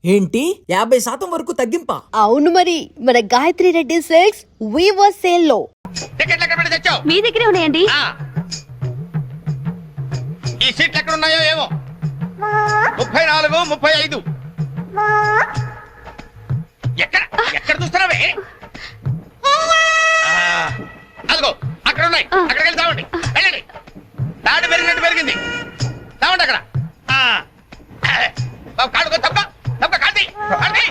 ఏంటి 50% వరకు తగ్గింపా? అవును మరి, మన Gayatri Reddy silks weaver sale లో టికెట్లు ఎక్కడ పెట్టి తెచ్చావు? మీ దగ్గరే ఉన్నాయండి. ఈ సీట్లు ఎక్కడ ఉన్నాయో ఏమో. 34, 35 ఎక్కడ ఎక్కడ చూస్తున్నావే? అదిగో అక్కడ ఉన్నాయి, అక్కడికి వెళ్ళి తావండి. వెళ్ళండి. దాడి పెరిగినట్టు పెరిగింది. తావండి అక్కడ. కాడు తప్ప తప్ప కాంతి కాంతి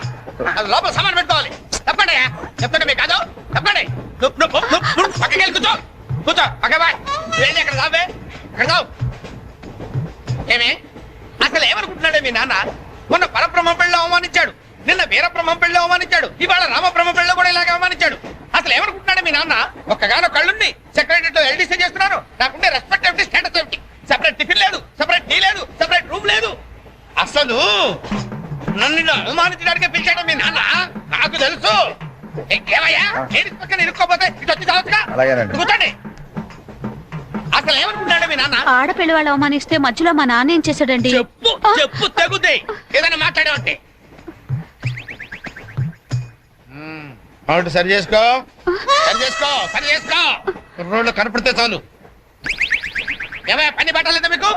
లోపల సామాన్ పెట్టుకోవాలి. తప్పండి చెప్తాండి మీకు కాదు. తప్పండి. పక్కకి వెళ్ళి కూర్చో కూర్చో. పక్క బాయ్ వెళ్ళి అక్కడ రావే. అక్కడ రావు. ఏమే అసలు ఏమనుకుంటున్నాడే మీ నాన్న? మొన్న పరబ్రహ్మ పెళ్ళి అవమానించాడు, నిన్న వీరబ్రహ్మ పెళ్ళి అవమానించాడు, ఇవాళ రామబ్రహ్మ పెళ్ళి కూడా ఇలాగే అవమానించాడు. అసలు ఏమనుకుంటున్నాడు మీ నాన్న? ఒక్కగానో కళ్ళుండి సెక్రటరీ లో ఎల్డీసీ చేస్తున్నారు. నాకుంటే రెస్పెక్ట్ ఏమిటి, స్టేటస్ ఏమిటి? సెపరేట్ టిఫిన్ లేదు, సెపరేట్ టీ లేదు, సెపరేట్ రూమ్ లేదు. అసలు నన్ను అవమానించడానికి పిలిచాడు మీ నాన్న. నాకు తెలుసు. ఏమయ్యా నేను పక్కన ఇరుక్కోపోతే ఇటు వచ్చి చావచ్చుగా. కూర్చోండి. అసలు ఏమనుకుంటాడు మీ నాన్న? ఆడపిల్ల వాళ్ళు అవమానిస్తే మధ్యలో మా నాన్న ఏం చేశాడండి? చెప్పు చెప్పు తగ్గుతాయి. ఏదైనా మాట్లాడేవంటే సరి చేసుకో, సరి చేసుకో, సరి చేసుకో. రోడ్లు కనపడితే చాలు. ఏమయ్యా పని పట్టలేదా మీకు?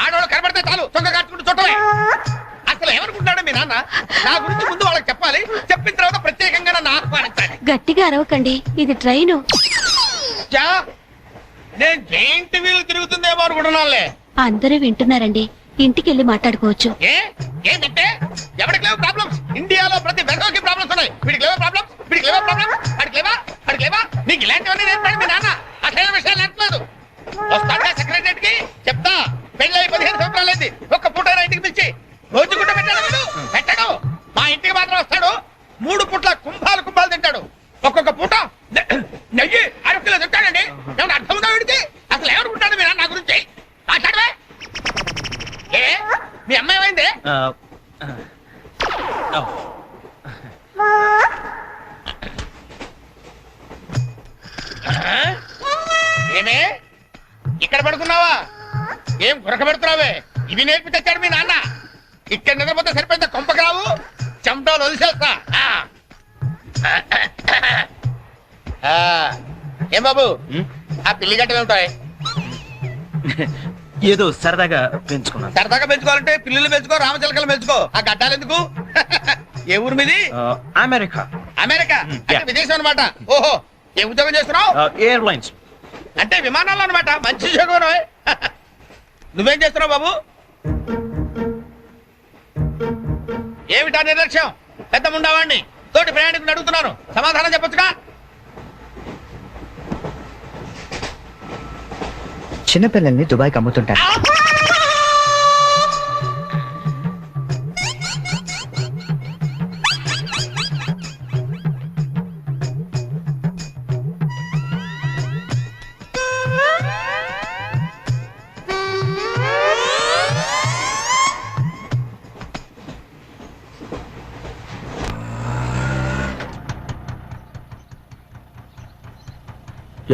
ఆడవాళ్ళు కనపడితే చాలు చొక్క కట్టుకుంటూ చుట్టమే. అసలు ఏమనుకుంటాడు మీ నాన్న? నా గురించి ముందు వాళ్ళకి చెప్పాలి, చెప్పిన తర్వాత ప్రత్యేకంగా నన్ను ఆహ్వానించాలి. గట్టిగా అరవకండి, ఇది ట్రైను. నేను జైంట్ వీలు తిరుగుతుందేమో అనుకుంటున్నానులే. అందరూ వింటున్నారండి, ఇంటికి వెళ్ళి మాట్లాడుకోవచ్చు. ఏంటంటే ఎవరికి లేవు ప్రాబ్లమ్స్? ఇండియాలో ప్రతి వెధవకి ప్రాబ్లమ్స్ ఉన్నాయి. వీడికి లేవా ప్రాబ్లమ్స్? వీడికి లేవా ప్రాబ్లమ్స్? అడికి లేవా? అడికి లేవా? నీకు ఇలాంటివన్నీ నేర్పాడు మీ నాన్న. అసలు విషయాలు నేర్పలేదు. వస్తాడా సెక్రటరీకి చెప్తా. పెళ్ళి 15 సంవత్సరాలు అయింది. ఒక్క పూట ఇంటికి పిలిచి రోజు గుడ్డ పెట్టాడు. పెట్టాడు. మా ఇంటికి మాత్రం వస్తాడు. 3 పూట్ల కుంభాలు కుంభాలు తింటాడు. ఒక్కొక్క పూట నెయ్యి 6 కిలో తింటాడండి. ఏమన్నా అర్థం ఉందా వీడికి? అసలు ఏమనుకుంటాడు మీ నాన్న నా గురించి? మాట్లాడవే. ఏ మీ అమ్మాయి ఏమైంది? ఏమే ఇక్కడ పడుకున్నావా? ఏం గురక పెడుతున్నావే? ఇవి నేర్పి తెచ్చాడు మీ నాన్న. ఇక్కడ నిద్రపోతే సరిపోయింది. కొంపకి రావు, చెమటలు వదిలేస్తా. ఏం బాబు ఆ పిల్లి గట్టలు ఉంటాయి? ఏదో సరదాగా పెంచుకున్నాను. సరదాగా పెంచుకోవాలంటే పిల్లులు పెంచుకో, రామచిలకలు పెంచుకో. ఆ గడ్డాలు ఎందుకు? ఏ ఊరు మీది? అమెరికా. అమెరికా అంటే విదేశం అనమాట. ఓహో, ఏ ఉద్యోగం చేస్తున్నావు? ఎయిర్లైన్స్ అంటే విమానాలు అనమాట. మంచి ఉద్యోగం. నువ్వేం చేస్తున్నావు బాబు? ఏమిటా నిర్లక్ష్యం? పెద్ద ఉండవాడిని తోటి ప్రయాణికుని అడుగుతున్నాను, సమాధానం చెప్పొచ్చుగా. చిన్నపిల్లల్ని దుబాయ్కి అమ్ముతుంటారు.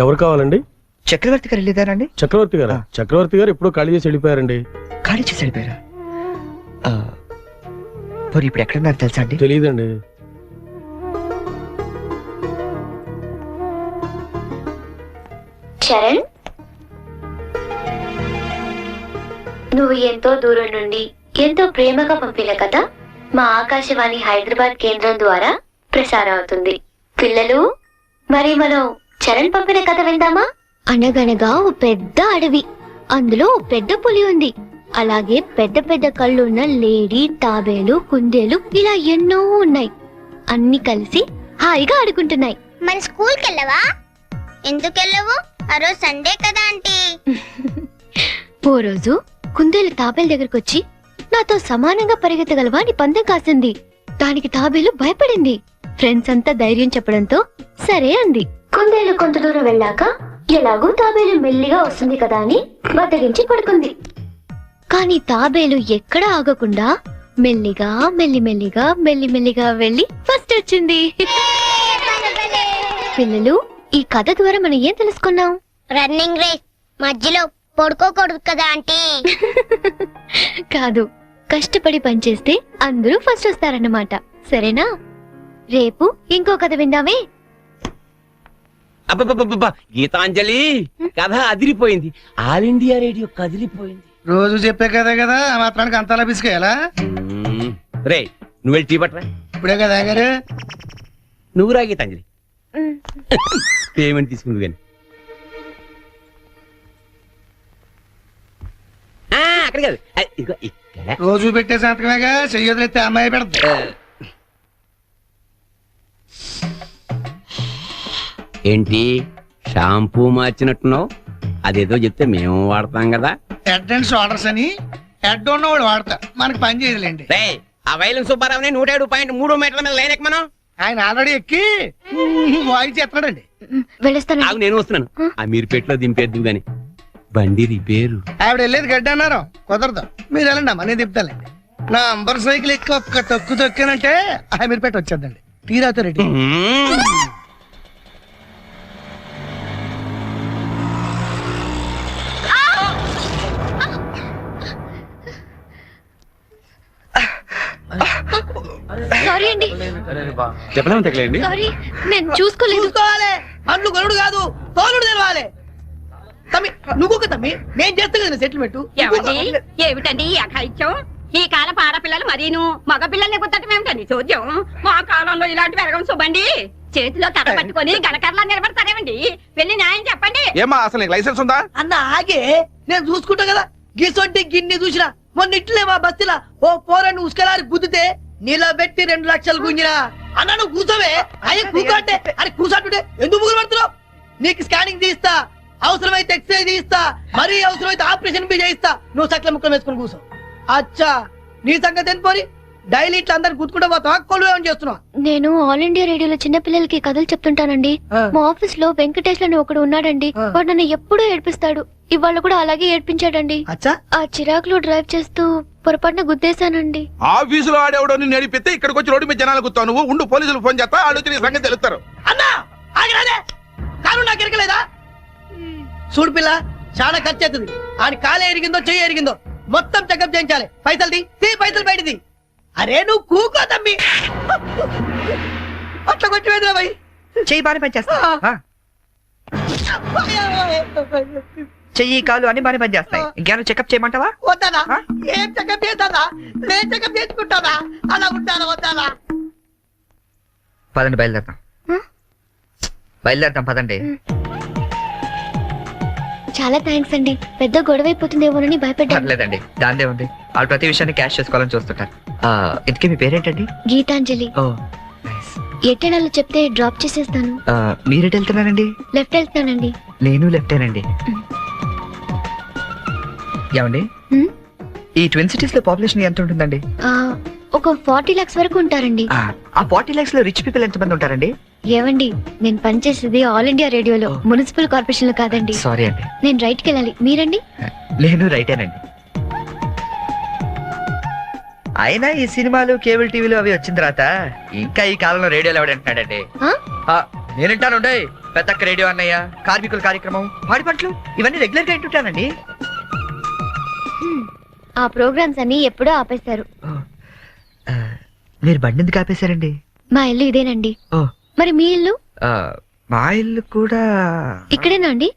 ఎవరు కావాలండి? చక్రవర్తి గారు వెళ్ళేదారండి? చక్రవర్తి గారు? చక్రవర్తి గారు ఎప్పుడో ఖాళీ చేసి వెళ్ళిపోయారండి. ఖాళీ చేసి వెళ్ళిపోయారా? మరి ఇప్పుడు ఎక్కడున్నారు తెలుసా అండి? తెలియదండి. చరణ్, నువ్వు ఎంతో దూరం నుండి ఎంతో ప్రేమగా పంపిన కథ మా ఆకాశవాణి హైదరాబాద్ కేంద్రం ద్వారా ప్రసారం అవుతుంది. పిల్లలు, మరి మనం చరణ్ పంపిన కథ విందామా? అనగనగా ఓ పెద్ద అడవి, అందులో ఓ పెద్ద పులి ఉంది. అలాగే పెద్ద పెద్ద కళ్ళున్న లేడీ, తాబేలు, కుందేలు ఇలా ఎన్నో ఉన్నాయి. అన్ని కలిసి హాయిగా ఆడుకుంటున్నాయి. మన స్కూల్ కెళ్ళవా? ఎందుకు వెళ్ళవు? ఆ రోజు సండే కదా ఆంటీ. ఓ రోజు కుందేలు తాబేలు దగ్గరకు వచ్చి, నాతో సమానంగా పరిగెత్తగలవా అని పందెం కాసింది. దానికి తాబేలు భయపడింది. ఫ్రెండ్స్ అంతా ధైర్యం చెప్పడంతో సరే అంది. కుందేలు కొంత దూరం వెళ్ళాక ఎలాగూ తాబేలు మెల్లిగా వస్తుంది కదా అని బద్దగించి పడుకుంది. కాని తాబేలు ఎక్కడా ఆగకుండా మెల్లిగా మెల్లిమెల్లిగా మెల్లిమెల్లిగా వెళ్లి ఫస్ట్ వచ్చింది. పిల్లలు, ఈ కథ ద్వారా మనం ఏం తెలుసుకున్నాం? రన్నింగ్ రేస్ మధ్యలో పడుకోకూడదు కదా ఆంటీ. కాదు, కష్టపడి పనిచేస్తే అందరూ ఫస్ట్ వస్తారన్నమాట. సరేనా? రేపు ఇంకో కథ విందామే. అబ్బబ్బబ్బబ్బా గీతాంజలి కథ అదిరిపోయింది. ఆల్ ఇండియా రేడియో కదిలిపోయింది. రోజు చెప్పే కదే కదా, ఆ మాత్రానికి అంతలా పిసికేయాలా? రే నువ్వు వెళ్ళి టీ పట్టరా. ఇప్పుడే కదా గారు. నువ్వు రా గీతాంజలి. పేమెంట్ తీసుకుంది కానీ అక్కడ కాదు, ఇదిగో ఇక్కడ. రోజు పెట్టే సంతకమేగా, చెయ్యొదిలేస్తే అమ్మాయి పెడతా. ఏంటి షాంపూ మార్చినట్టున్నావు? అదేదో చెప్తే మేము వాడతాం కదా. హెడ్ అండ్ షోల్డర్స్ అని హెడ్ ఉన్నవాడు వాడతా, మనకి పని చేయదులేండి. రే ఆ వైలం సుబ్బారావుని 107.3 మీటర్ల మీద లైన్ ఎక్కమను. ఆయన ఆల్రెడీ ఎక్కి వాయిస్ ఎత్తాడండి. వెళ్ళొస్తాను. ఆగు నేను వస్తున్నాను. ఆ మీరు పెట్లో దింపేద్దు గాని బండి రిపేరు. ఆవిడ వెళ్ళేది గడ్డి అన్నారు, కుదరదు. మీరు వెళ్ళండి అమ్మా, నేను తిప్పుతానండి. నా అంబర్ సైకిల్ ఎక్కి ఒక్క తొక్కానంటే ఆ మీరు పెట్టి వచ్చేద్దండి. తీరాతో రెడ్డి. సారీ అండి, చెప్పలేము తగ్గలేండి. సారీ, నేను చూసుకోలేదు. చూసుకోవాలి, అండ్లు కొనుడు కాదు తోలుడు తెలవాలి. తమ్మి నువ్వు తమ్మి, నేను చేస్తా కదా సెటిల్మెంట్. ఏమిటండి ఈ అఘాయిత్యం? ఈ కాలం ఆడపిల్లలు మరీను మగ పిల్లల్ని గుర్తటం ఏమిటండి చూద్దాం. మా కాలంలో ఇలాంటి వెరగం చూబండి. చేతిలో కర్ర పట్టుకొని గణకర్లా నిలబడతారేమండి? వెళ్ళి న్యాయం చెప్పండి. ఏమా అసలు నీకు లైసెన్స్ ఉందా? అన్న ఆగే, నేను చూసుకుంటా కదా. గిసొంటి గిన్ని చూసినా మొన్న ఇట్లే మా బస్తీలా ఓ పోరని ఉసుకలారి గుద్దితే నీలో పెట్టి 2 లక్షలు గుంజినా. అన్న నువ్వు కూర్చోవే. అయ్యే కూర్చోంటే అరే కూర్చోంటుంటే ఎందుకు ముగ్గురు పడుతున్నావు? నీకు స్కానింగ్ తీస్తా, అవసరమైతే ఎక్స్రే తీస్తా, మరీ అవసరమైతే ఆపరేషన్ బి చేయిస్తా. నువ్వు సకల ముక్కలు వేసుకుని కూర్చో. అచ్చా నీ సంగతి ఎంత పోరి? డైలీ ఇట్లా అందరు గుర్తుకుంటా పోతావా? కొలువు ఏమని చేస్తున్నావు? నేను ఆల్ ఇండియా రేడియోలో చిన్న పిల్లలకి కథలు చెప్తుంటానండి. మా ఆఫీస్ లో వెంకటేష్ అని ఒకడు ఉన్నాడండి. వాడు నన్ను ఎప్పుడూ ఏడ్పిస్తాడు. ఇవాళ కూడా అలాగే ఏడ్పించాడండి. అచ్చా ఆ చిరాకులో డ్రైవ్ చేస్తూ పొరపాటున గుద్దేశానండి. ఆఫీసులో ఆడేవాడు నడిపితే ఇక్కడికి వచ్చి రోడ్డు మీద జనాలు గుర్తావు. నువ్వు ఉండు, పోలీసులు ఫోన్ చేస్తా, ఆలోచన నీ సంగతి తెలుస్తారు. అన్నా ఆగిరాదే, కాను నాకు ఎరకలేదా? చూడు పిల్ల, చాలా ఖర్చు అవుతుంది. ఆడి కాలే ఎరిగిందో చెయ్యి ఎరిగిందో మొత్తం చెకప్ చేయించాలి. పైసలు తీ పైసలు బయటది. అరే నువ్వు కూకో తమ్మి, అట్లా కొట్టి వేదిరా భయ్. చెయ్యి బాగానే పనిచేస్తా. చెయ్యి కాలు అన్ని బాగానే పనిచేస్తాయి. ఇంకేమైనా చెకప్ చేయమంటావా? వద్దానా? ఏం చెకప్ చేస్తానా? నేను చెకప్ చేసుకుంటానా? అలా ఉంటానా వద్దానా? పదండి బయలుదేరదాం. బయలుదేరదాం పదండి. చాలా థ్యాంక్స్ అండి. పెద్ద గొడవ అయిపోతుందేమోనని భయపడ్డాను. పర్లేదండి, దాందే ఉంది. వాళ్ళు ప్రతి విషయాన్ని క్యాష్ చేసుకోవాలని చూస్తుంటారు. ఇంతకీ మీ పేరేంటండి? గీతాంజలి. ఓ నైస్. ఎట్టెనాలో చెప్తే డ్రాప్ చేసేస్తాను. మీరేటి వెళ్తున్నారండి? లెఫ్ట్ వెళ్తానండి. నేను లెఫ్టేనండి. ఏమండి, ఈ ట్విన్ సిటీస్ లో పాపులేషన్ ఎంత ఉంటుందండి? ఒక 40 lakhs వరకు ఉంటారండి. ఆ 40 lakhs లో రిచ్ పీపుల్ ఎంత మంది ఉంటారండి? ఏవండి, నేను పనిచేసేది ఆల్ ఇండియా రేడియోలో, మున్సిపల్ కార్పొరేషన్ లో కాదండి. సారీ అండి. నేను రైట్ కి వెళ్ళాలి. మీరండి? నేను రైటేనండి. అయినా ఈ సినిమాలు కేబుల్ టీవీలు అవి వచ్చిన తర్వాత ఇంకా ఈ కాలంలో రేడియోలో ఎవడంటున్నాడండి? నేనంటాను పెద్దక్క రేడియో అన్నయ్య, కార్మికుల కార్యక్రమం, పాడి పంటలు ఇవన్నీ రెగ్యులర్ గా వింటుంటానండి. ఆ ప్రోగ్రామ్స్ అన్ని ఎప్పుడో ఆపేశారు. మీరు బండి ఎందుకు ఆపేశారండి? మా ఇల్లు ఇదేనండి. ఓ మరి మీ ఇల్లు? మా ఇల్లు కూడా ఇక్కడేనా అండి?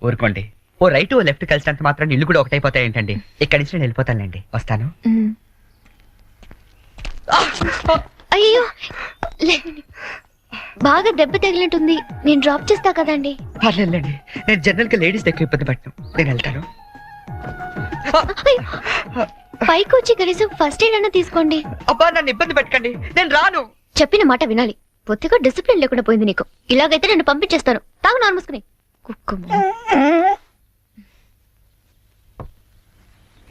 ఊరుకోండి. ఓ రైట్ ఓ లెఫ్ట్ కలిసినంత మాత్రం ఇల్లు కూడా ఒకటైపోతాయి ఏంటండి? ఇక్కడి నుంచి నేను వెళ్ళిపోతానండి. వస్తాను. అయ్యో లేదండి, బాగా దెబ్బ తగిలినట్టుంది. నేను డ్రాప్ చేస్తా కదండి. పర్లేదండి, నేను జనరల్ గా లేడీస్ ఎక్కువ ఇబ్బంది పడతాను. నేను వెళ్తాను. పైకి వచ్చి కనీసం ఫస్ట్ ఎయిడ్ అన్న తీసుకోండి. అబ్బా నన్ను ఇబ్బంది పెట్టకండి, నేను రాను. చెప్పిన మాట వినాలి. పొత్తిగా డిసిప్లిన్ లేకుండా పోయింది నీకు. ఇలాగైతే నన్ను పంపించేస్తాను. తాగు నాన్న మూసుకుని.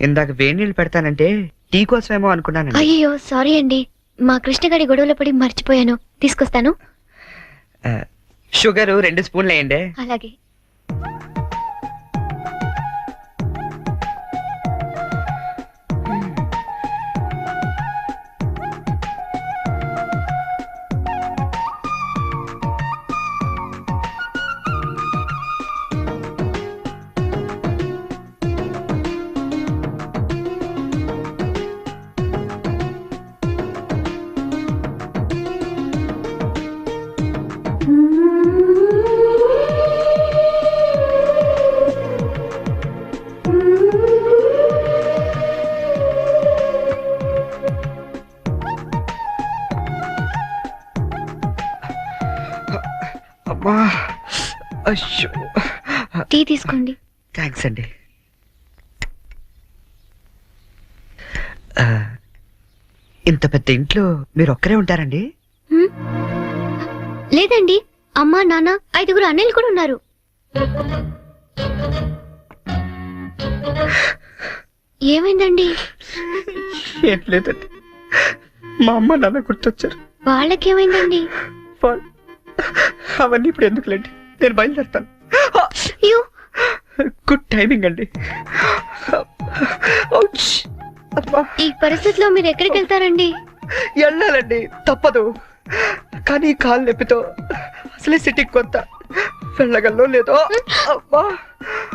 ఇందాక వేడి నీళ్ళు పెడతానంటే టీ కోసమేమో అనుకున్నాను. అయ్యో సారీ అండి, మా కృష్ణగాడి గొడవలో పడి మర్చిపోయాను. తీసుకొస్తాను. షుగర్ 2 స్పూన్లు వేయండి. అలాగే. అబ్బా అయ్యో టీ తీసుకోండి. థ్యాంక్స్ అండి. ఇంత పెద్ద ఇంట్లో మీరు ఒక్కరే ఉంటారండి? లేదండి, అమ్మా నాన్న 5 అన్నయ్యలు కూడా ఉన్నారు. ఏమైందండి? ఏం లేదండి, మా అమ్మ నాన్న గుర్తొచ్చారు. వాళ్ళకేమైందండి? అవన్నీ ఇప్పుడు ఎందుకులేండి, నేను బయలుదేరుతాను. అయ్యో, గుడ్ టైమింగ్ అండి. ఈ పరిస్థితిలో మీరు ఎక్కడికి వెళ్తారండి? వెళ్ళాలండి, తప్పదు. కానీ కాలు నొప్పితో అసలే సిటీకి కొత్త, వెళ్ళగల్లో లేదో.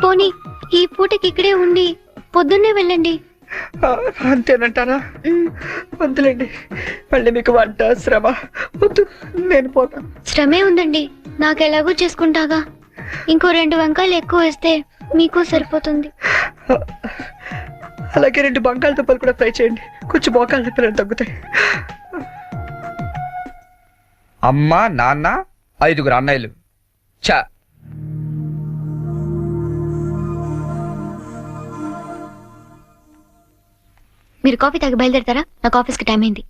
పోనీ ఈ పూటకి ఇక్కడే ఉండి పొద్దున్నే వెళ్ళండి. అంతేనంటారా? వద్దులేండి, మళ్ళీ మీకు వంట శ్రమ వద్దు, నేను పోతాను. శ్రమే ఉందండి, నాకు ఎలాగో చేసుకుంటాగా. ఇంకో 2 వంకాయలు ఎక్కువ వేస్తే మీకు సరిపోతుంది. అలాగే 2 బంగాళదుంపలు కూడా ఫ్రై చేయండి, కొంచెం మోకాళ్ళ నొప్పులు తగ్గుతాయి. అమ్మ నాన్న 5 అన్నయ్యలు. చా మీరు కాఫీ తాగి బయలుదేరతారా? నాకు ఆఫీస్కి టైం అయింది.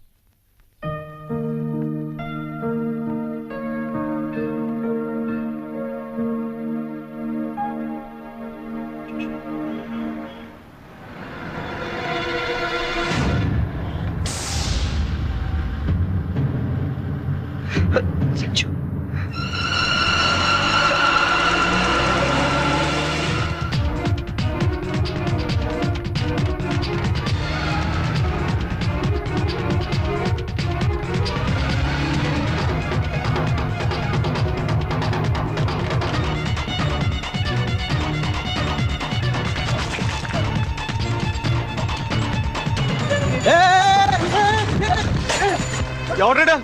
ఎవడ్రా?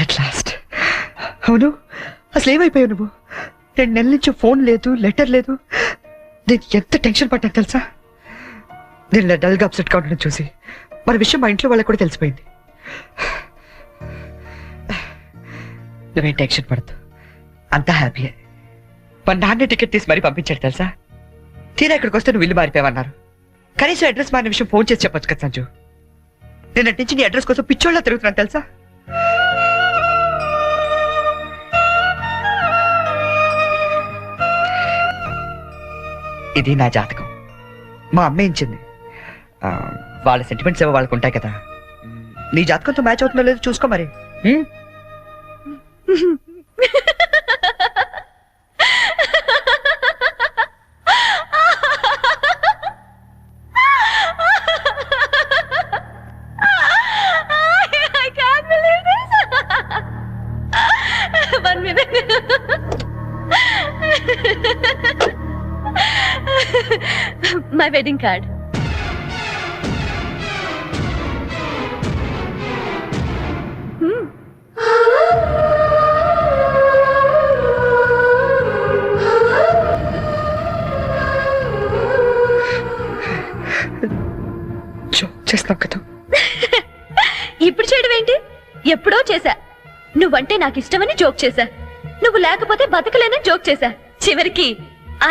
At last. అవును, అసలు ఏమైపోయావు నువ్వు? 2 నెలల నుంచి ఫోన్ లేదు, లెటర్ లేదు. నేను ఎంత టెన్షన్ పడ్డాను తెలుసా? నేను డల్గా అప్సెట్గా ఉండడం చూసి మన విషయం మా ఇంట్లో వాళ్ళకి కూడా తెలిసిపోయింది. నువ్వేం టెన్షన్ పడదు, అంతా హ్యాపీయే. మా నాన్న టికెట్ తీసి మరీ పంపించాడు తెలుసా? తీరా ఇక్కడికి వస్తే నువ్వు ఇల్లు మారిపోయావన్నారు. కనీసం అడ్రస్ మారిన విషయం ఫోన్ చేసి చెప్పొచ్చు కదా సంజు. నేను నటించి నీ అడ్రస్ కోసం పిచ్చోళ్ళ తిరుగుతున్నాను తెలుసా? ఇది నా జాతకం, మా అమ్మ ఇచ్చింది. వాళ్ళ సెంటిమెంట్స్ ఏవో వాళ్ళకు ఉంటాయి కదా. నీ జాతకంతో మ్యాచ్ అవుతుందో లేదో చూసుకో మరి. My wedding card. చేస్తావు కదా? ఇప్పుడు చేయడం ఏంటి? ఎప్పుడో చేశా. నువ్వంటే నాకు ఇష్టమని జోక్ చేశా. నువ్వు లేకపోతే బతకలేనని జోక్ చేశా. చివరికి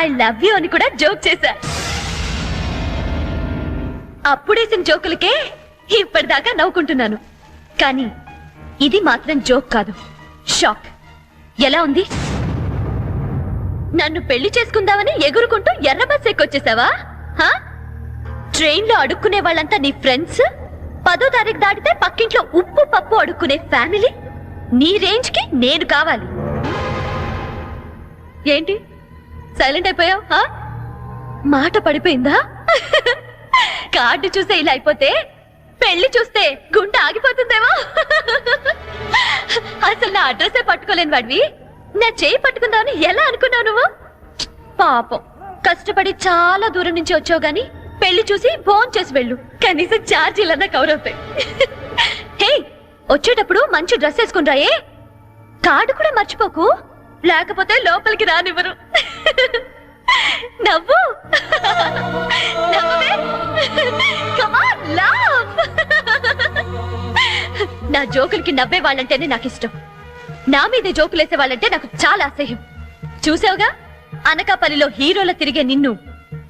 ఐ లవ్ యూ అని కూడా జోక్ చేశా. అప్పుడేసిన జోకులకే ఇప్పటిదాకా నవ్వుకుంటున్నాను. కానీ ఇది మాత్రం జోక్ కాదు, షాక్. ఎలా ఉంది? నన్ను పెళ్లి చేసుకుందామని ఎగురుకుంటూ ఎర్ర బస్ ఎక్కొచ్చేసావా? ట్రైన్ లో అడుక్కునే వాళ్ళంతా నీ ఫ్రెండ్స్, 10వ తారీఖు దాటితే పక్కింట్లో ఉప్పు పప్పు అడుక్కునే ఫ్యామిలీ. నీ రేంజ్ కి నేను కావాలి. ఏంటి సైలెంట్ అయిపోయావు? మాట పడిపోయిందా? కార్డు చూస్తే ఇలా అయిపోతే పెళ్లి చూస్తే గుండె ఆగిపోతుందేమో. అసలు నా అడ్రస్సే పట్టుకోలేని వాడివి నా చేయి పట్టుకుందామని ఎలా అనుకున్నావు నువ్వు? పాపం, కష్టపడి చాలా దూరం నుంచి వచ్చావు గాని పెళ్లి చూసి ఫోన్ చేసి వెళ్ళు, కనీసం ఛార్జీలన్నా కవర్ అవుతాయి. హే, వచ్చేటప్పుడు మంచి డ్రెస్ వేసుకుని రాయే, కార్డు కూడా మర్చిపోకు, లేకపోతే లోపలికి రానివ్వరు. నవ్వు, నవ్వే. Come on, laugh. నా జోకులకి నవ్వే వాళ్ళంటేనే నాకు ఇష్టం. నా మీదే జోకులేసే వాళ్ళంటే నాకు చాలా అసహ్యం. చూసావుగా, అనకాపల్లిలో హీరోల తిరిగే నిన్ను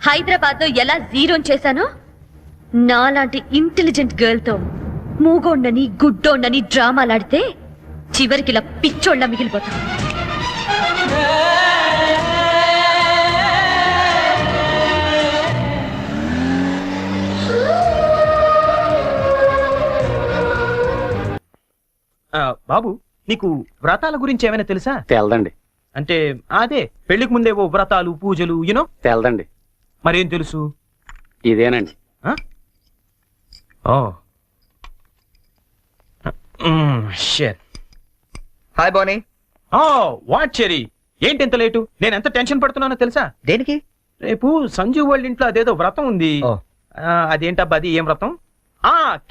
హైదరాబాద్ లో ఎలా జీరోన్ చేశానో, నాలాంటి ఇంటెలిజెంట్ గర్ల్ తో మూగోండని గుడ్డోండని డ్రామాలాడితే చివరికి ఇలా పిచ్చోళ్ళ మిగిలిపోతాం. బాబు, నీకు వ్రతాల గురించి ఏమైనా తెలుసా? తెలదండి. అంటే అదే పెళ్లికి ముందేవో వ్రతాలు పూజలు యూనో. తెలదండి. మరేం తెలుసు? ఇదేనండి. ఓ హాయ్ బోనీ. వాట్ చెరీ, ఏంటి ఎంత లేటు? నేను ఎంత టెన్షన్ పడుతున్నానో తెలుసా? దేనికి? రేపు సంజు వాళ్ళ ఇంట్లో అదేదో వ్రతం ఉంది. అదేంటబ్బా, అది ఏం వ్రతం?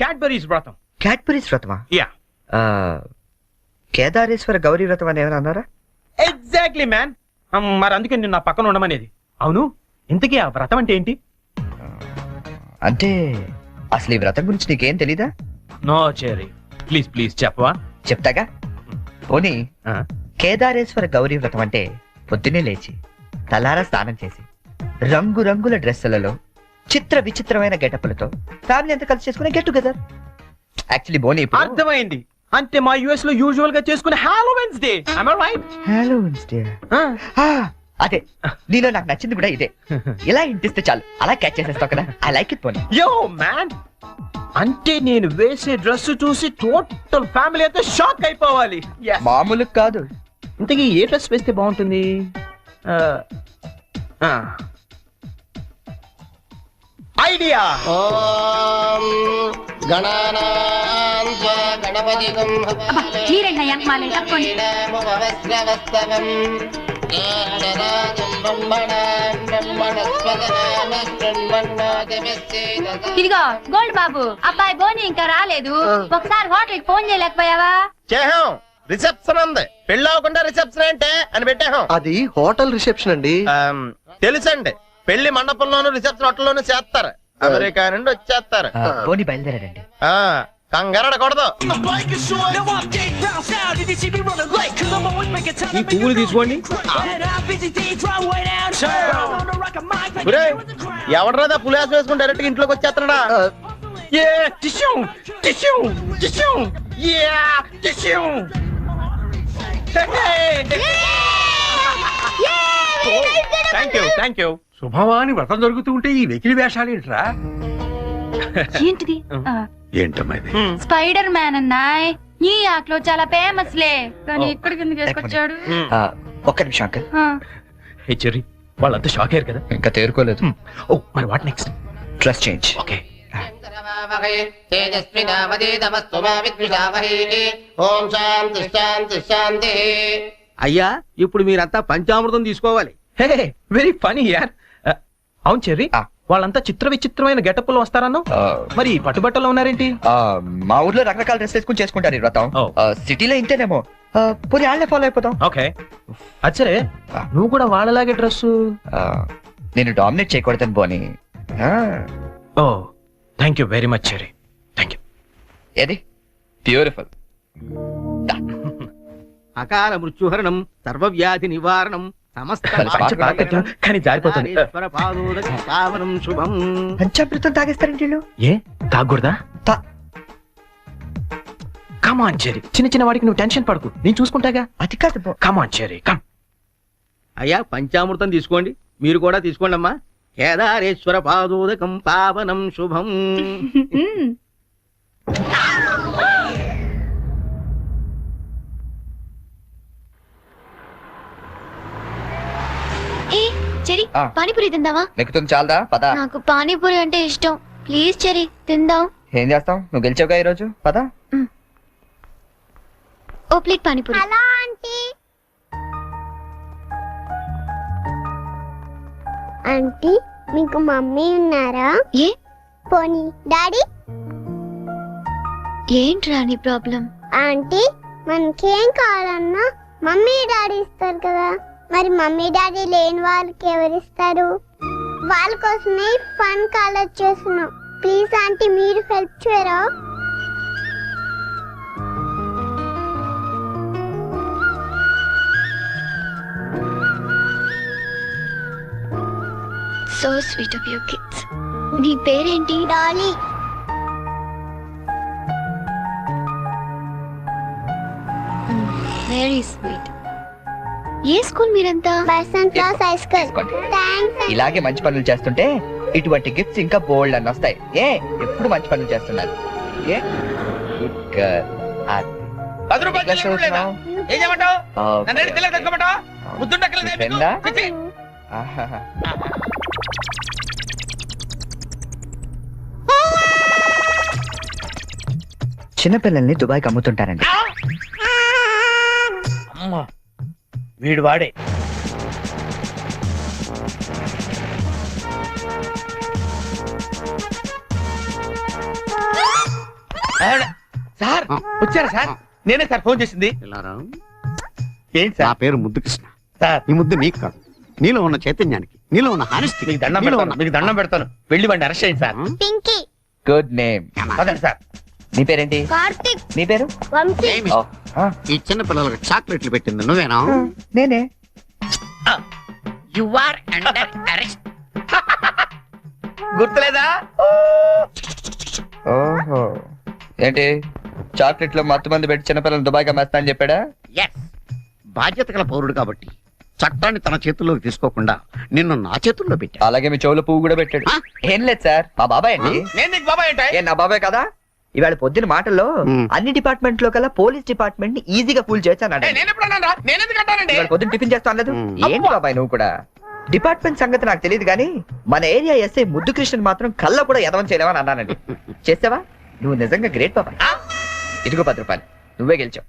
క్యాడ్బరీస్ వ్రతం. క్యాడ్బరీస్ వ్రతమా? యా. కేదారేశ్వర గౌరీ వ్రతం అని ఏమైనా అన్నారా? Exactly man. మరి అందుకే నేను నా పక్కన ఉండమనేది. అవును, ఇంతకీ ఆ వ్రతం అంటే ఏంటి? అంటే అసలు ఈ వ్రతం గురించి నీకేం తెలీదా? నో చెరీ, ప్లీజ్ ప్లీజ్ చెప్పవా? చెప్తాగా. పోనీ, కేదారేశ్వర గౌరీ వ్రతం అంటే పొద్దున్నే లేచి తలారా స్నానం చేసి రంగురంగుల డ్రెస్సులలో చిత్ర విచిత్రమైన గెటప్లతో ఫ్యామిలీ అంతా కలిసి చేసుకునే గెట్ టుగెదర్. యాక్చువల్లీ బోనీ, అర్థమైంది. అంటే మా యుఎస్ లో యూజువల్ గా చేసుకునే Halloween's day. am I right? Halloween's day. అదే, నీలో నాకు నచ్చింది కూడా ఇదే. ఇలా ఇంటిస్తే చాలు, అలా క్యాచ్ చేసేస్తావు కదా. ఐ లైక్ ఇట్ పోనీ. యో మ్యాన్, అంటే నేను వేసే డ్రెస్ చూసి టోటల్ ఫ్యామిలీ అంతా షాక్ అయిపోవాలి. మామూలు కాదు. ఇంతకీ ఏ డ్రెస్ వేస్తే బాగుంటుంది? ఐడియా. మీరేంటయ్యా మాలే తప్పండి. ఇదిగో గోల్డ్ బాబు, అబ్బాయి బోని ఇంకా రాలేదు. ఒకసారి హోటల్ ఫోన్ చేయలేకపోయావా? చేహాం, రిసెప్షన్ ఉంది. పెళ్ళి అవ్వకుండా రిసెప్షన్ అంటే అని పెట్టాం. అది హోటల్ రిసెప్షన్ అండి. తెలుసండి, పెళ్లి మండపంలోను రిసెప్షన్ హోటల్లోనూ చేస్తారు. అమెరికా నుండి వచ్చేస్తారు. పోనీ బయలుదేరాడండి. కంగారడకూడదు. ఈ పువ్వులు తీసుకోండి. ఎవడరాదా పులిహాసం వేసుకుని డైరెక్ట్ గా ఇంట్లోకి వచ్చేస్తున్నాడా? Thank you. శుభవాని వ్రతం జరుగుతూ ఉంటే ఈ వెకిలి వేషాలు ఏంట్రా? ఏంటిది? ఏంటమ్మా ఇది? స్పైడర్ మ్యాన్ అన్నాయ్. ఈ ఆటలో చాలా ఫేమస్ లే, కానీ ఇక్కడికి ఎందుకు వేసుకొచ్చాడు? ఒక్క నిమిషం అంకల్. హే చెర్రీ, వాళ్ళంతా షాక్ అయ్యారు కదా? ఇంకా తేరుకోలేదు. ఓ మరి what next? Dress change. Okay. అయ్యా, ఇప్పుడు మీరంతా పంచామృతం తీసుకోవాలి. హే, వెరీ ఫనీ యార్. అవును చెర్రీ, వాళ్ళంతా చిత్ర విచిత్రమైన గెటప్ లో వస్తారన్నా, మరి పట్టుబట్టలో ఉన్నారేంటి? మా ఊర్లో రకరకాల డ్రెస్ వేసుకుని చేసుకుంటారు ఈ వ్రతం. సిటీలో ఇంతేనేమో. పోనీ వాళ్ళే ఫాలో అయిపోతాం. ఓకే, అచ్చరే నువ్వు కూడా వాళ్ళలాగే డ్రెస్. నేను డామినేట్ చేయకూడదని పోనీ. Oh thank you very much Cherry, thank you. ఏది బ్యూటిఫుల్. అకాల మృత్యుహరణం, సర్వవ్యాధి నివారణం, కానీ జారిపోతుంది. పావనం శుభం. పంచామృతం తాగేస్తారండి వీళ్ళు. ఏ తాగకూడదా? కమాన్ చెర్రీ, చిన్న చిన్న వాడికి నువ్వు టెన్షన్ పడకు, నేను చూసుకుంటాగా. అది కాదు. కమాన్ చెర్రీ, కమ్. అయ్యా, పంచామృతం తీసుకోండి. మీరు కూడా తీసుకోండి అమ్మా. కేదారేశ్వర పాదోదకం పావనం శుభం. చెరి, పానీపూరి తిందావా? నెక్కుతుంది చాలదా? పద. నాకు పానీపూరి అంటే ఇష్టం. ప్లీజ్ చెరి, తిందాం. ఏం చేస్తాం, నువ్వు గెలిచావుగా ఈ రోజు. పద. ఓ plate panipuri. Hello aunty. Aunty, మీకు మమ్మీ ఉన్నారా? ఏ పోనీ డాడీ? ఏంట్రా నీ ప్రాబ్లం? ఆంటీ, మనకేం కావాలన్నా మమ్మీ డాడీ ఇస్తారు కదా, మరి మమ్మీ డాడీ లేని వాళ్ళకి ఎవరిస్తారు? వాళ్ళ కోసమే ఫన్ కాలేజ్ చేస్తున్నాం. ప్లీజ్ ఆంటీ, మీరు హెల్ప్ చేయరా? So sweet of your kids. నీ పేరేంటి? డాలీ. Very sweet. ఏ స్కూల్ మీరంతా? Basant class high school. Thanks. ఇలాగే మంచి పనులు చేస్తుంటే ఇటువంటి గిఫ్ట్స్ ఇంకా బోల్డ్ అని వస్తాయి. ఎప్పుడు మంచి పనులు చేస్తున్నారు. Good girl. 10 రూపాయలు చెల్లింపు లేదా? ఏం చేయమంటావు? నన్ను ఏడు తెల్లకి తెచ్చుకోమంటావా? బుద్ధుండక్కర్లేదా మీకు? చిచ్చి. చిన్నపిల్లల్ని దుబాయ్కి అమ్ముతుంటారండి. అమ్మా, వీడు వాడే. సార్ వచ్చారా సార్? నేనే సార్ ఫోన్ చేసింది. ఏంటి నా సార్? పేరు ముద్దు కృష్ణ. సార్ ఈ ముద్దు నీకు కాదు, నీలో ఉన్న చైతన్యానికి, నీలో ఉన్న హానెస్టీ. మీకు దండం పెడతాను, మీకు దండం పెడతాను. వెళ్ళి వాడిని అరెస్ట్ చేయండి సార్. పింకీ. Good name. అదండి సార్. నీ పేరేంటి? కార్తిక్. నీ పేరు? వంశీ. ఈ చిన్న పిల్లలకు చాక్లెట్లు పెట్టింది నువ్వేనా? నేనే. You are under arrest. గుర్తులేదా? ఓహో, ఏంటి చాక్లెట్ లో మత్తు మంది పెట్టి చిన్నపిల్లలు దుబాయ్కి అమ్మేస్తా అని చెప్పాడా? ఎస్, బాధ్యత గల పౌరుడు కాబట్టి చట్టాన్ని తన చేతుల్లోకి తీసుకోకుండా నిన్ను నా చేతుల్లో పెట్టా. అలాగే మీ చెవుల పువ్వు కూడా పెట్టాడు. ఏం లేదు సార్, మా బాబాయ్ అండి. నేను నీకు బాబాయ్ ఏంటి? ఏ నా బాబాయ్ కదా? ఇవాళ పొద్దున మాటల్లో అన్ని డిపార్ట్మెంట్ లో కల్లా పోలీస్ డిపార్ట్మెంట్ ని ఈజీగా ఫుల్ చేస్తాను. నేను ఎప్పుడు అన్నానా? నేను ఎందుకు అంటానండి? ఇవాళ పొద్దున టిఫిన్ చేస్తాను లేదు. ఏంటి బాబాయ్ నువ్వు కూడా? డిపార్ట్మెంట్ సంగతి నాకు తెలియదు కానీ మన ఏరియా ఎస్ఐ ముద్దు కృష్ణ మాత్రం కళ్ళ కూడా ఎదవం చేయలేవని అన్నానండి. చేసావా? నువ్వు నిజంగా గ్రేట్ బాబాయ్. ఇదిగో 10 రూపాయలు, నువ్వే గెలిచావు.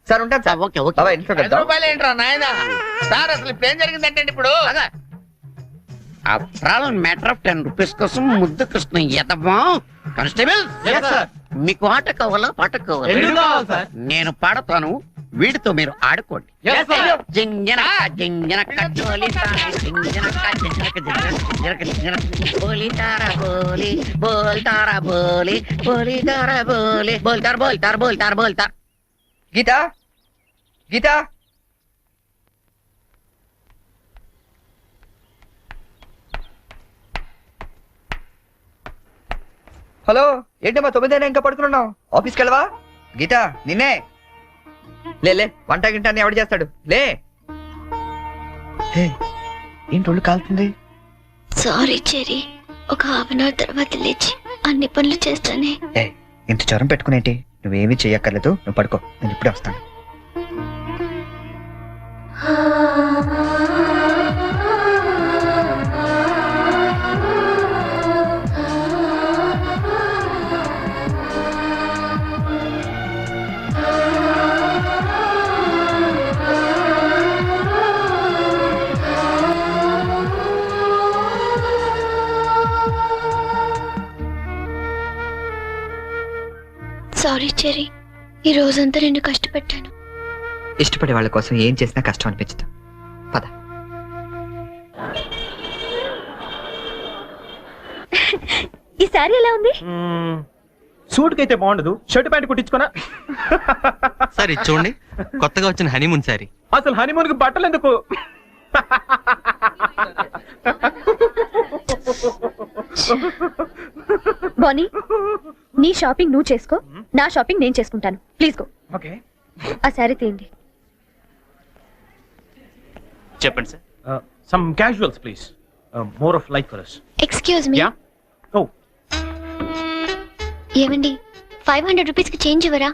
సార్ ఉంటాను సార్. Okay okay. బాబాయ్ ఇంట్లో 10 రూపాయలు ఏంట్రా నాయనా? సార్ అసలు ఇప్పుడు ఏం జరిగిందంటే ఇప్పుడు మ్యాటర్ ఆఫ్ 10 రూపీస్ కోసం ముద్దు కృష్ణ ఎదవా. కానిస్టేబుల్, మీకు ఆట కావాలా పాట కావాలా? నేను పాడతాను, వీడితో మీరు ఆడుకోండి. జింజనక జింజనక జోలితా, జింజనక జింజనక జింజనక జింజనక బోలితారా బోలి బోల్తారా బోలి బోలితారా బోలి బోల్తార్ బోల్తార్ బోల్తార్ బోల్తార్. గీతా, గీతా, హలో. ఏంటమ్మా 9 ఇంకా పడుకున్నావు? ఆఫీస్కి వెళ్ళవా? గీతా నిన్నే. లే, వంట గింట అని ఎవడు చేస్తాడు? లే. ఏంటి ఒళ్ళు కాలుతుంది? సారీ చెరీ, ఒక హాఫ్ అన్ అవర్ తర్వాత లేచి అన్ని పనులు చేస్తానే. ఇంత జ్వరం పెట్టుకునేంటి? నువ్వేమీ చెయ్యక్కర్లేదు, నువ్వు పడుకో, నేను ఇప్పుడే వస్తాను. సారీ చెరీ, ఈ రోజంతా నిన్ను కష్టపెట్టాను. ఇష్టపడే వాళ్ళ కోసం ఏం చేసినా కష్టం అనిపించదు. పద. ఈ సారీ ఎలా ఉంది? సూట్ కైతే బాగుండదు, షర్ట్ ప్యాంట్ కుట్టించుకోనా? సరే చూడండి, కొత్తగా వచ్చిన హనీమూన్ సారీ. అసలు హనీమూన్ కి బట్టలు ఎందుకు? బానీ, నీ షాపింగ్ నువ్వు చేసుకో, నా షాపింగ్ నేను చేసుకుంటాను. Please go. ఓకే. ఆ సారీ తీయండి. చెప్పండి sir. Some casuals please, more of like for us. Excuse me. Yeah. Oh, ఏమండి, 500 రూపీస్ కి చేంజ్ ఇవ్వరా?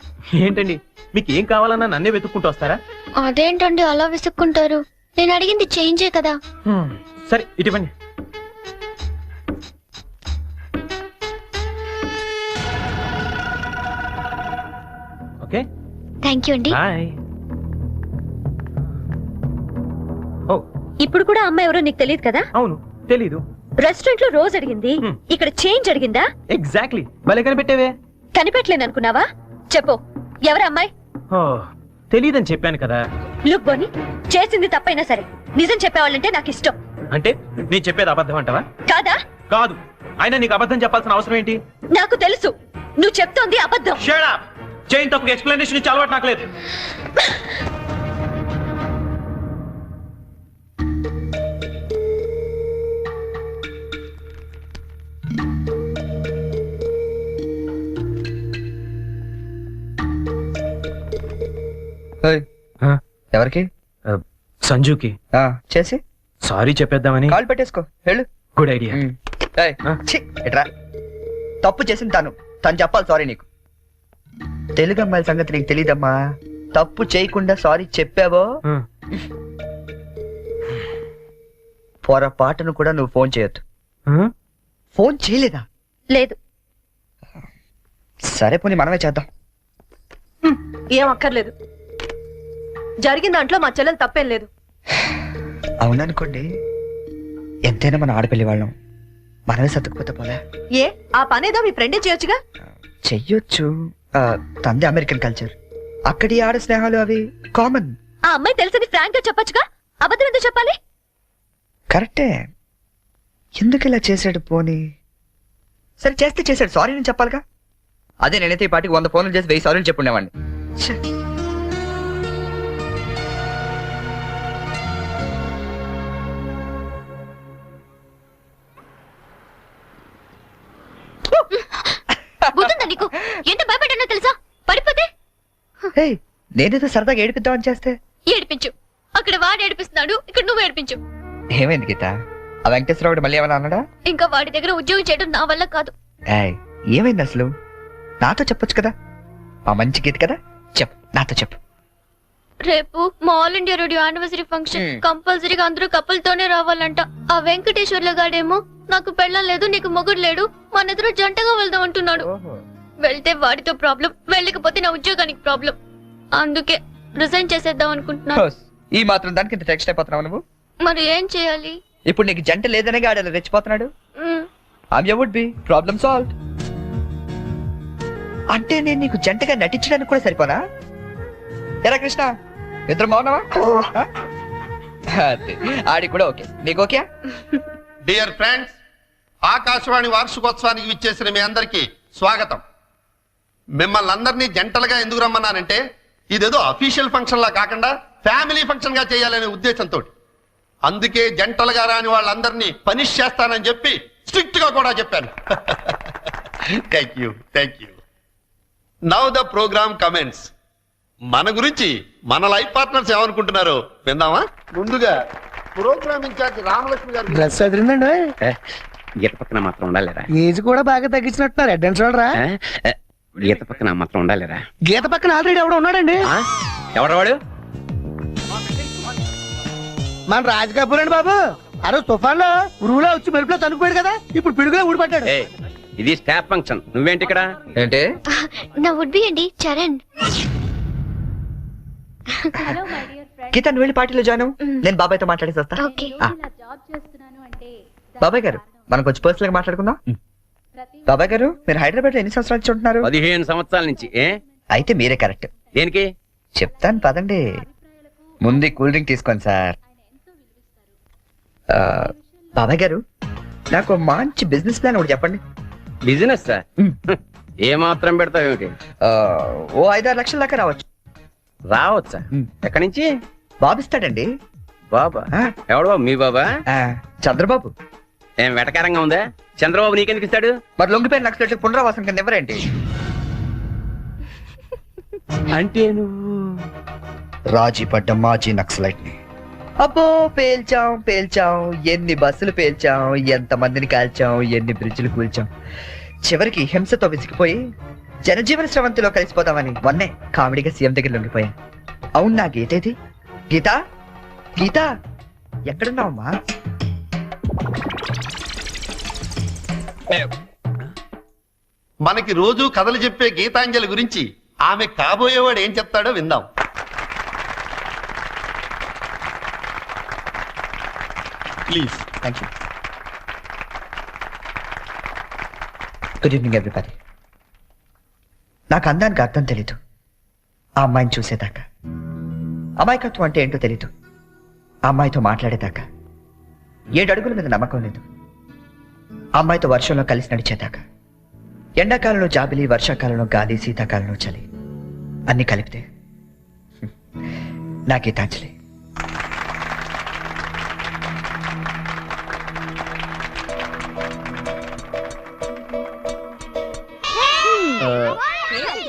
ఏంటండి మీకు ఏం కావాలన్నా నన్నే వెతుక్కుంటూ వస్తారా? అదేంటండి అలా విసుక్కుంటారు? నేను అడిగింది చేంజే కదా. సరే ఇటువంటి. ఓకే, థ్యాంక్ యూ అండి. బాయ్. ఓ, ఇప్పుడు కూడా అమ్మాయి ఎవరో నీకు తెలియదు కదా? అవును తెలీదు. రెస్టారెంట్ లో రోజు అడిగింది ఇక్కడ చేంజ్ అడిగిందా? ఎగ్జాక్ట్లీ. భలే కనిపెట్టేవే. కనిపెట్టలేను అనుకున్నావా? చెప్పు, ఎవరు అమ్మాయి? తెలీదని చెప్పాను కదా. లుక్ బోని, చేసింది తప్పైనా సరే నిజం చెప్పేవాళ్ళంటే నాకు ఇష్టం. అంటే నేను చెప్పేది అబద్ధం అంటావా? కాదా? కాదు. అయినా నీకు అబద్ధం చెప్పాల్సిన అవసరం ఏంటి? నాకు తెలుసు నువ్వు చెప్తోంది అబద్ధం. Shut up. చైన్ తప్పుకి ఎక్స్ప్లెనేషన్ ఇచ్చే అలవాటు నాకు లేదు. ఎవరికి? సంజుకి చేసి సారీ చెప్పేద్దామని. కాల్ పెట్టేసుకో, వెళ్ళు. Good idea. ఎట్రా తప్పు చేసింది తను చెప్పాలి సారీ నీకు. తెలుగు అమ్మాయిల సంగతి నీకు తెలీదమ్మా. తప్పు చేయకుండా సారీ చెప్పావో పొరపాటును కూడా నువ్వు ఫోన్ చేయొద్దు. ఫోన్ చేయలేదా? లేదు. సరే పోనీ మనమే చేద్దాం. ఏం అక్కర్లేదు. జరిగిన దాంట్లో మా చెల్లెలు తప్పేం లేదు. అవుననుకోండి, ఎంతైనా మన ఆడపిల్లి వాళ్ళం, మనమే సర్దుకుపోతే పోలే. ఏ ఆ పనేదో మీ ఫ్రెండే చేయొచ్చుగా. చెయ్యొచ్చు. తంది అమెరికన్ కల్చర్, అక్కడి ఆడ స్నేహాలు అవి కామన్. ఆ అమ్మాయి తెలిసింది ఫ్రాంక్ గా చెప్పొచ్చుగా, అబద్ధం ఎందుకు చెప్పాలి? కరెక్టే. ఎందుకు ఇలా చేశాడు? పోనీ సరే చేస్తే చేశాడు, సారీ నేను చెప్పాలిగా. అదే నేనైతే ఈ పాటికి 100 ఫోన్లు చేసి 1000 సారీలు చెప్పుండేవాడిని. నీకు ఎంత భయపడ్డానో తెలుసా? పడిపోతే నేనేదో సరదాగా ఏడిపిద్దామని చేస్తే. ఏడిపించు. అక్కడ వాడు ఏడిపిస్తున్నాడు, ఇక్కడ నువ్వు ఏడిపించు. ఏమైంది గీత? ఆ వెంకటేశ్వరరావు మళ్ళీ ఏమన్నా అన్నాడా? ఇంకా వాడి దగ్గర ఉద్యోగం చేయడం నా వల్ల కాదు. ఏమైంది అసలు? నాతో చెప్పొచ్చు కదా. మా మంచి గీత కదా, చెప్పు, నాతో చెప్పు. రేపు మా all India radio anniversary function. కంపల్సరీగా అందరూ కపుల్తోనే రావాలంట. ఆ వెంకటేశ్వర్ల గాడేమో నాకు పెళ్ళం లేదు, నీకు మొగుడు లేడు, మన ఇద్దరు జంటగా వెళ్దాం అంటున్నాడు. వెళ్తే వాడితో ప్రాబ్లం, వెళ్ళకపోతే నా ఉద్యోగానికి ప్రాబ్లం. అందుకే రిజైన్ చేసేద్దాం అనుకుంటున్నాను. ఈ మాత్రం దానికి ఇంత టెక్స్ట్ అయిపోతున్నావు నువ్వు? మరి ఏం చేయాలి? ఇప్పుడు నీకు జంట లేదనే గాడలా రెచ్చిపోతున్నాడు. Would be problem solve. అంటే నేను నీకు జంటగా నటించడానికి కూడా సరిపోనా? ఎరా కృష్ణ, ఇద్దరు బాగున్నావా? ఆడి కూడా ఓకే, నీకు ఓకే? డియర్ ఫ్రెండ్స్, ఆకాశవాణి వార్షికోత్సవానికి విచ్చేసిన మీ అందరికీ స్వాగతం. మిమ్మల్ని అందరినీ జంటలుగా ఎందుకు రమ్మన్నానంటే, ఇదేదో అఫీషియల్ ఫంక్షన్ లా కాకుండా ఫ్యామిలీ ఫంక్షన్ గా చేయాలనే ఉద్దేశంతో. అందుకే జంటలుగా రాని వాళ్ళందరినీ పనిష్ చేస్తానని చెప్పి స్ట్రిక్ట్ గా కూడా చెప్పాను. Thank you, thank you. Now the programme comments. మన గురించి మన లైఫ్ పార్ట్నర్స్ ఏమనుకుంటున్నారో విందామా? ముందుగా ప్రోగ్రామ్ ఇన్ఛార్జ్ రామలక్ష్మి గారు. డ్రెస్ అదిరిందండి. గీత పక్కన మాత్రం ఉండాలిరా. ఏజ్ కూడా బాగా తగ్గించినట్టున్నారు. అడ్డం చూడరా. గీత పక్కన మాత్రం ఉండాలిరా. గీత పక్కన ఆల్రెడీ ఎవడో ఉన్నాడండి. ఎవడవాడు? మన రాజ్ కపూర్ అండి బాబు. ఆ రోజు తుఫాన్ లో ఉరువులో వచ్చి మెరుపులో తనుకుపోయాడు కదా, ఇప్పుడు పిడుగులో ఊడిపడ్డాడు. ఇది స్టాఫ్ ఫంక్షన్, నువ్వేంటి ఇక్కడ? ఏంటి? నా వుడ్ బి అండి చరణ్. గీత నువ్వు వెళ్ళి పార్టీలో జాయిన్ అవ్వు, నేను బాబాయ్తో మాట్లాడేసి వస్తా. బాబాయ్ గారు, మనం కొంచెం పర్సనల్ గా మాట్లాడుకుందాం. బాబాయ్ గారు, మీరు హైదరాబాద్ లో ఎన్ని సంవత్సరాలు నుంచి ఉంటున్నారు? 15 సంవత్సరాల నుంచి. అయితే మీరే కరెక్ట్. దేనికి? చెప్తాను పదండి. ముందు కూల్ డ్రింక్ తీసుకోండి సార్. బాబాయ్ గారు, నాకు మంచి బిజినెస్ ప్లాన్ ఒకటి చెప్పండి. బిజినెస్ ఏ మాత్రం పెడతావేమిటి? ఓ 5-6 లక్షల దాకా రావచ్చు. రావచ్చా? ఎక్కడి నుంచి? బాబిస్తాడండి. బాబా? ఎవడు బాబు? మీ బాబా? చంద్రబాబు. ఏం వెటకారంగా ఉందా? చంద్రబాబు నీకెందుకు ఇస్తాడు? మరి లొంగిపోయిన నక్సలైట్లకు పునరావాసం కింద ఎవరేంటి? అంటే నువ్వు రాజీ పడ్డ మాజీ నక్సలైట్ ని. అబ్బో, పేల్చాం. ఎన్ని బస్సులు పేల్చాం, ఎంత మందిని కాల్చాం, ఎన్ని బ్రిడ్జిలు కూల్చాం. చివరికి హింసతో విసిగిపోయి జనజీవన స్రవంతిలో కలిసిపోతామని మొన్నే కామెడీగా సీఎం దగ్గర లొంగిపోయాను. అవును, నా గీత ఏది? గీత ఎక్కడున్నావమ్మా? మనకి రోజు కథలు చెప్పే గీతాంజలి గురించి ఆమె కాబోయేవాడు ఏం చెప్తాడో విందాం. Please. Thank you. Good evening everybody. నాకు అందానికి అర్థం తెలీదు ఆ అమ్మాయిని చూసేదాకా. అమాయకత్వం అంటే ఏంటో తెలీదు ఆ అమ్మాయితో మాట్లాడేదాకా. 7 అడుగుల మీద నమ్మకం లేదు ఆ అమ్మాయితో వర్షంలో కలిసి నడిచేదాకా. ఎండాకాలంలో జాబిలి, వర్షాకాలంలో గాలి, శీతాకాలంలో చలి అన్ని కలిపితే నా గీతాంజలి.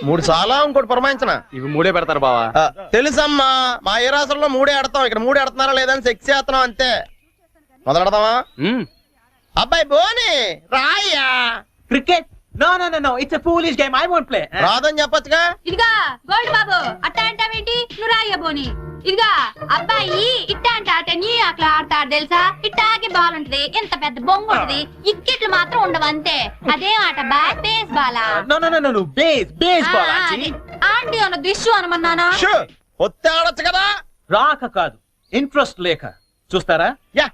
మూడు చాలా ఇంకోటి పురమాయించిన ఇవి 3 పెడతారు బావా. తెలుసమ్మా, మా ఏ రాష్ట్రంలో 3 ఆడతాం, ఇక్కడ 3 ఆడుతున్నారా లేదని సెక్స్ చేస్తున్నాం అంతే. మొదలెడదామా? అబ్బాయి బోని రాయ్యా. Cricket? No no no no, it's a foolish game, I won't play. రాదని చెప్పొచ్చుగా. ఇదిగా గోల్డ్ బాబు అట్టా అంటావేంటి? నువ్వు రాయ్య బోని. ఇదిగా అబ్బాయి ఇట్టా అంటే ఆట నీ అట్లా ఆడతాడు తెలుసా? ఇట్టాగే బాల్ ఉంటది, ఎంత పెద్ద బొంగు ఉంటది, ఇక్కెట్లు మాత్రం ఉండవు అంతే. అదే ఆట బేస్ బాలా. No no no no, baseball. Aunty అన్న దిష్యు అనమన్నానా? ఒత్తే ఆడొచ్చు కదా. రాక కాదు, ఇంట్రెస్ట్ లేక. చూస్తారా? Yeah.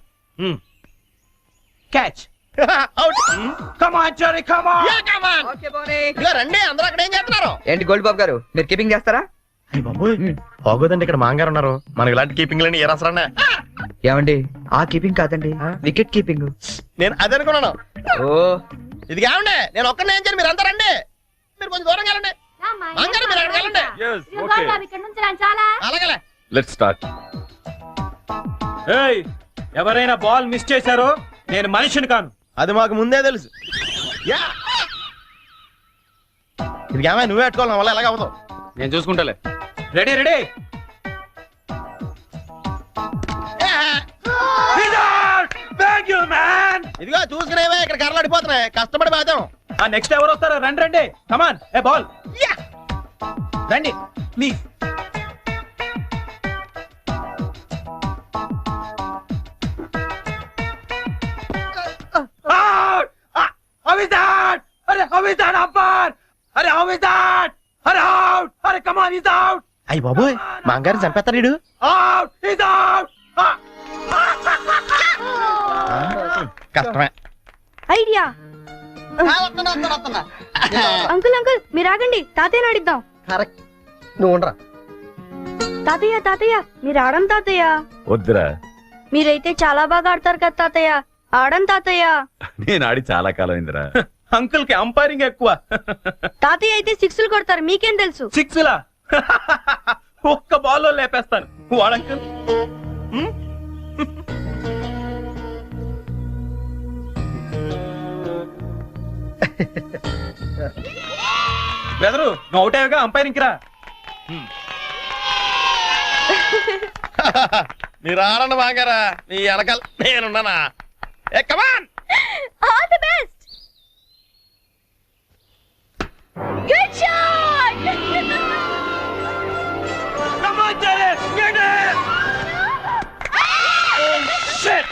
Catch. Out. Come on Cherry, come on. Yeah come on. Okay బోని. ఇదిగో రండి, అందరూ అక్కడ ఏం చేస్తున్నారు? ఏంటి గోల్డ్ బాబు గారు, మీరు కీపింగ్ చేస్తారా? బాగోదండి, ఇక్కడ మాంగారు ఉన్నారు. మనకి ఇలాంటి కీపింగ్ లేని ఏ రాసరా? ఏమండి, ఆ కీపింగ్ కాదండి, వికెట్ కీపింగ్. నేను అదే అనుకున్నాను. ఓ ఇది కావండి, నేను ఒక్కనే ఏం చేయాలి, మీరు అంతా రండి. మీరు కొంచెం దూరం వెళ్ళండి. మాంగారు మీరు అక్కడికి వెళ్ళండి. గోల్డ్ బాబు ఇక్కడ నుంచి రండి చాలా. అలాగే. Let's start. ఏయ్, ఎవరైనా బాల్ మిస్ చేశారో నేను మనిషిని కాను. అది మాకు ముందే తెలుసు. యా. ఇది ఏమై నువ్వే పెట్టుకోవాలి, నా వల్ల ఎలాగ అవ్వదు. నేను చూసుకుంటాలే. Ready ready. ఇదిగో చూసుకునేవే, ఇక్కడ కర్రలు అడిపోతున్నాయి, కష్టపడి బాధ్యం. నెక్స్ట్ ఎవరు వస్తారో రండి రండి. కమాన్, ఏ బాల్ రండి please. How is that? Arey, how is that umpire? Arey, how is that? Arey, out! Arey, come on, he's out! అయ్యి బాబోయ్, మాంగారు చంపేస్తాడు వీడు. Out! He's out! కష్టమే. ఐడియా. అంకుల్ అంకుల్ మీరు ఆగండి, తాతయ్య ఆడిద్దాం. కరెక్ట్, నువ్వు ఉండరా. తాతయ్య తాతయ్య మీరు ఆడం తాతయ్య. వద్దురా, మీరైతే చాలా బాగా ఆడతారు కదా తాతయ్య, ఆడం తాతయ్య. నేను ఆడి చాలా కాలం అయిందిరా. అంకుల్ కి అంపైరింగ్ ఎక్కువ. తాతయ్య అయితే 6లు కొడతారు, మీకేం తెలుసు? 6లా? ఒక్క బాల్లో లేపేస్తాను. వాడంకుల్ బెదరు, నువ్వు అవుట్ అయ్యాగా అంపైరింగ్ రా. మీరు ఆడండి మాంగారా, నీ వెనకాల నేనున్నానా. ఏ come on. All the best. Good shot. Come on, Jerry, get it. Oh shit.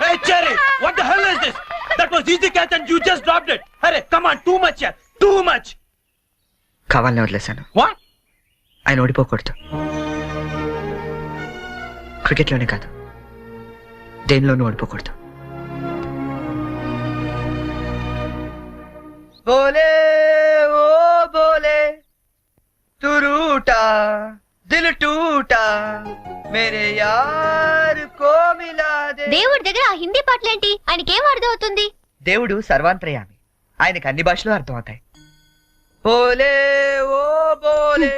Hey Jerry, what the hell is this? That was easy catch and you just dropped it. Arey, come on, too much here. Too much. కావాలని వదిలేశాను. What? ఆయన ఓడిపోకూడదు. క్రికెట్లోనే కాదు, దేనిలోనూ ఓడిపోకూడదు. బోలే ఓ బోలే తు రూటా దిల్ టూటా మేరే యార్ కో మిలా they. దేవుడి దగ్గర ఆ హిందీ పాటలేంటి? ఆయనకేం అర్థం అవుతుంది? దేవుడు సర్వాంతర్యామి, ఆయనకు అన్ని భాషలు అర్థమవుతాయి. బోలే ఓ బోలే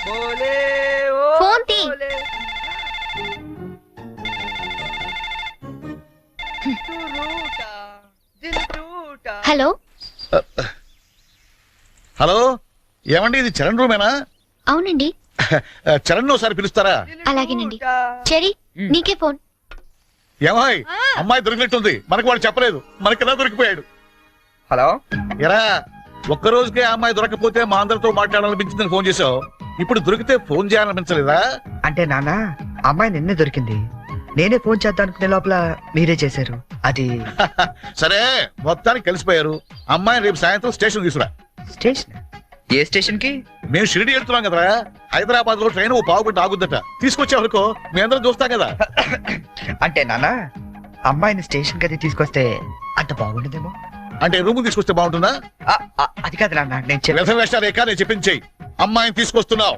బోలే ఓ ఫోన్ తీ. బోలే. హలో హలో, ఏమండి ఇది చరణ్ రూమేనా? అవునండి. చరణ్ ఒకసారి పిలుస్తారా? అలాగేనండి. చెరీ, నీకే ఫోన్. ఏమాయ్, అమ్మాయి దొరికినట్టుంది, మనకు వాడు చెప్పలేదు, మనకి ఎలా దొరికిపోయాడు. హలో, ఎరా ఒక్క రోజుకే అమ్మాయి దొరకపోతే మా అందరితో మాట్లాడాలనిపించిందని ఫోన్ చేసావు, ఇప్పుడు దొరికితే ఫోన్ చేయాలనిపించలేదా? అంటే నాన్న, అమ్మాయి నిన్నే దొరికింది, నేనే ఫోన్ చేద్దాం అనుకునే లోపల మీరే చేశారు. అది సరే, మొత్తానికి కలిసిపోయారు. అమ్మాయిని రేపు సాయంత్రం స్టేషన్ తీసుకురా. స్టేషన్? ఏ స్టేషన్ కి? మేము షిరిడి వెళ్తున్నాం కదరా, హైదరాబాద్ లో ట్రైన్ ఓ పావుగంట ఆగుద్దట, తీసుకొచ్చే వరకు మీ అందరం చూస్తాం కదా. అంటే నాన్న, అమ్మాయిని స్టేషన్ కది తీసుకొస్తే అంత బాగుండదేమో. అంటే రూమ్ తీసుకొస్తే బాగుంటుందా? అది కాదు నాన్న, నేను వ్యర్థ వేషాలు ఏకా నేను చెప్పింది చెయ్యి. అమ్మాయిని తీసుకొస్తున్నావు.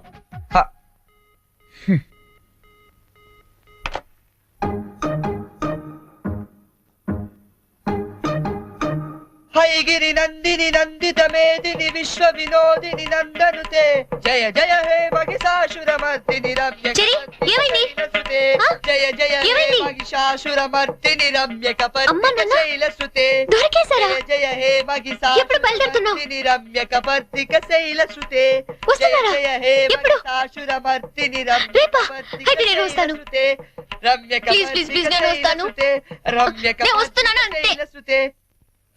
హైగిరి నందిని నందిత మేదిని విశ్వ వినోదిని నందనుతే జయ జయ హే మహిషాసురమర్దిని రమ్య జయ జయ హే మహిషాసురమర్దిని రమ్య కపర్దిక శైలసుతే జయ జయ హే మహిషాసురమర్దిని రమ్య కపర్దిక శైలసుతే జయ జయ హే మహిషాసురమర్దిని రమ్య కపర్దిక శైలసుతే రమ్య కపర్దిక శైలసుతే రమ్య కపర్దిక శైలసుతే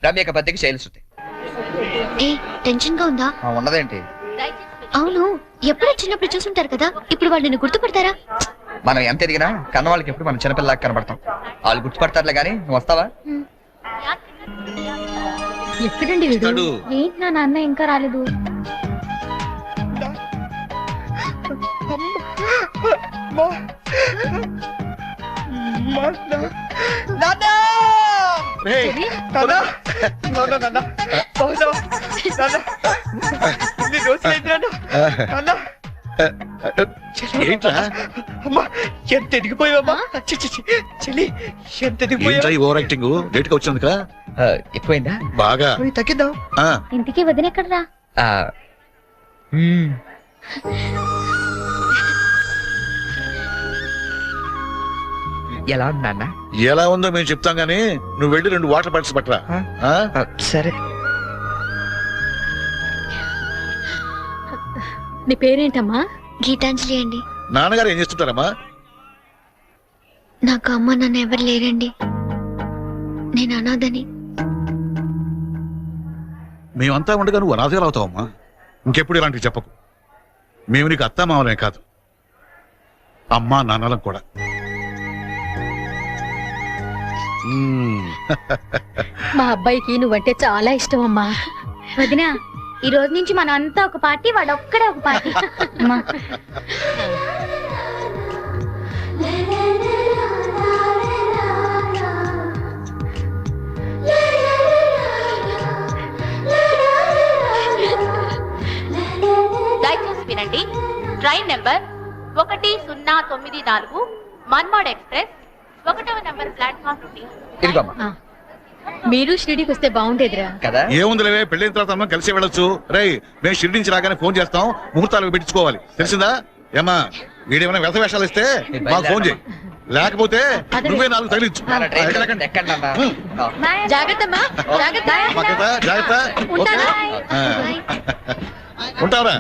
రమ్య కపర్దిక శైలసుతే. టెన్షన్ గా ఉందా? ఉన్నదేంటి? అవును, ఎప్పుడు చిన్నప్పుడు చూసుంటారు కదా, ఇప్పుడు వాళ్ళు నిన్ను గుర్తుపడతారా? మనం ఎంత ఎదిగినా కన్న వాళ్ళకి ఎప్పుడు మనం చిన్నపిల్లలాగా కనబడతాం. వాళ్ళు గుర్తుపడతారులే గానీ నువ్వు వస్తావా? ఎక్కడండి వీడు? ఏంటి నా నాన్న ఇంకా రాలేదు? ఏంట్రా ఎంత ఎదిగిపోయావమ్మా చెల్లి, ఎంత ఎదిగిపోయావు. ఓవర్ యాక్టింగ్ లేట్ గా వచ్చింది కదా, ఎక్కువైందా? బాగా తగ్గిద్దాం. ఇంటికి వదిన ఎక్కడరా? ఎలా ఉంది నాన్న? ఎలా ఉందో మేము చెప్తాం గానీ నువ్వు వెళ్ళి 2 వాటర్ బాటిల్స్ పట్టరా. సరే. నీ పేరేంటమ్మా? గీతాంజలి అండి. నాన్నగారు ఏం చేస్తుంటారమ్మా? నాకు అమ్మ నాన్న ఎవరు లేరండి, నేను అనాథని. మేమంతా ఉండగా నువ్వు అనాథగా అవుతావమ్మా. ఇంకెప్పుడు ఇలాంటివి చెప్పకు. మేము నీకు అత్తా మామలే కాదు, అమ్మా నాన్నలం కూడా. మా అబ్బాయికి నువ్వంటే చాలా ఇష్టం అమ్మా. వదినా, ఈ రోజు నుంచి మనం అంతా ఒక పార్టీ, వాడు ఒక్కడే ఒక పార్టీ. దయచేసి వినండి. ట్రైన్ నెంబర్ 1094 మన్మాడ్ ఎక్స్ప్రెస్ 1వ నెంబర్ ప్లాట్ఫామ్ నుండి. మీరు షిరిడీకి వస్తే బాగుండేదిరా. ఏముంది లేవే, పెళ్ళైన తర్వాత మనం కలిసి వెళ్ళొచ్చు. రై, మేము షిరిడి నుంచి రాగానే ఫోన్ చేస్తాం, ముహూర్తాలు పెట్టించుకోవాలి, తెలిసిందా? ఏమా వీడేమైనా వ్యర్థ వేషాలు ఇస్తే మాకు ఫోన్ చేయి, లేకపోతే నువ్వే 4 తగిలించు. జాగ్రత్త ఉంటావరా?